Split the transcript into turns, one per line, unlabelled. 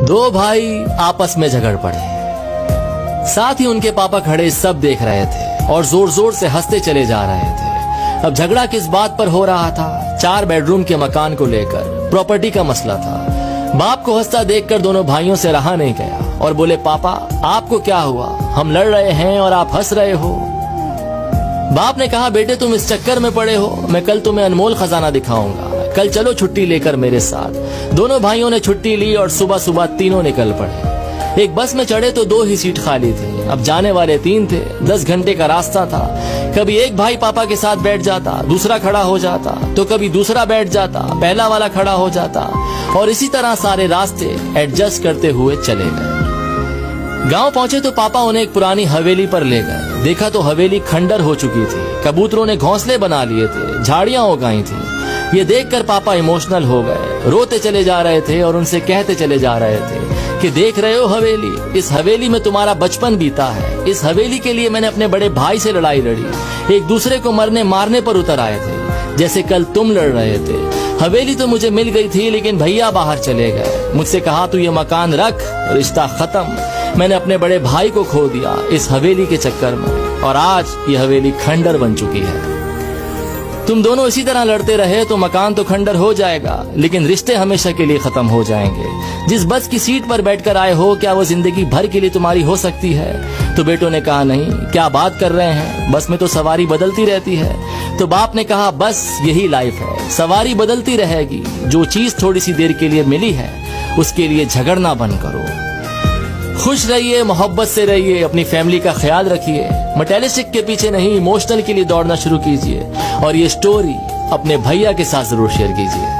दो भाई आपस में झगड़ पड़े। साथ ही उनके पापा खड़े सब देख रहे थे और जोर जोर से हंसते चले जा रहे थे। अब झगड़ा किस बात पर हो रहा था? 4 बेडरूम के मकान को लेकर प्रॉपर्टी का मसला था। बाप को हंसता देखकर दोनों भाइयों से रहा नहीं गया और बोले, पापा आपको क्या हुआ? हम लड़ रहे हैं और आप हंस रहे हो। बाप ने कहा, बेटे तुम इस चक्कर में पड़े हो, मैं कल तुम्हें अनमोल खजाना दिखाऊंगा, कल चलो छुट्टी लेकर मेरे साथ। दोनों भाइयों ने छुट्टी ली और सुबह सुबह तीनों निकल पड़े। एक बस में चढ़े तो 2 ही सीट खाली थी। अब जाने वाले 3 थे। 10 घंटे का रास्ता था। कभी एक भाई पापा के साथ बैठ जाता, दूसरा खड़ा हो जाता, तो कभी दूसरा बैठ जाता, पहला वाला खड़ा हो जाता, और इसी तरह सारे रास्ते एडजस्ट करते हुए चले गए। गांव पहुंचे तो पापा उन्हें एक पुरानी हवेली पर ले गए। देखा तो हवेली खंडर हो चुकी थी। कबूतरों ने घोंसले बना लिए थे, झाड़ियां उगाई थी। ये देखकर पापा इमोशनल हो गए, रोते चले जा रहे थे और उनसे कहते चले जा रहे थे कि देख रहे हो हवेली, इस हवेली में तुम्हारा बचपन बीता है। इस हवेली के लिए मैंने अपने बड़े भाई से लड़ाई लड़ी, एक दूसरे को मरने मारने पर उतर आए थे, जैसे कल तुम लड़ रहे थे। हवेली तो मुझे मिल गई थी, लेकिन भैया बाहर चले गए। मुझसे कहा तू ये मकान रख, रिश्ता खत्म। मैंने अपने बड़े भाई को खो दिया इस हवेली के चक्कर में, और आज ये हवेली खंडर बन चुकी है। तुम दोनों इसी तरह लड़ते रहे तो मकान तो खंडर हो जाएगा, लेकिन रिश्ते हमेशा के लिए खत्म हो जाएंगे। जिस बस की सीट पर बैठकर आए हो, क्या वो जिंदगी भर के लिए तुम्हारी हो सकती है? तो बेटों ने कहा, नहीं, क्या बात कर रहे हैं, बस में तो सवारी बदलती रहती है। तो बाप ने कहा, बस यही लाइफ है, सवारी बदलती रहेगी। जो चीज थोड़ी सी देर के लिए मिली है, उसके लिए झगड़ना बंद करो। खुश रहिए, मोहब्बत से रहिए, अपनी फैमिली का ख्याल रखिए। मटेरियलिस्टिक के पीछे नहीं, इमोशनल के लिए दौड़ना शुरू कीजिए। और ये स्टोरी अपने भैया के साथ जरूर शेयर कीजिए।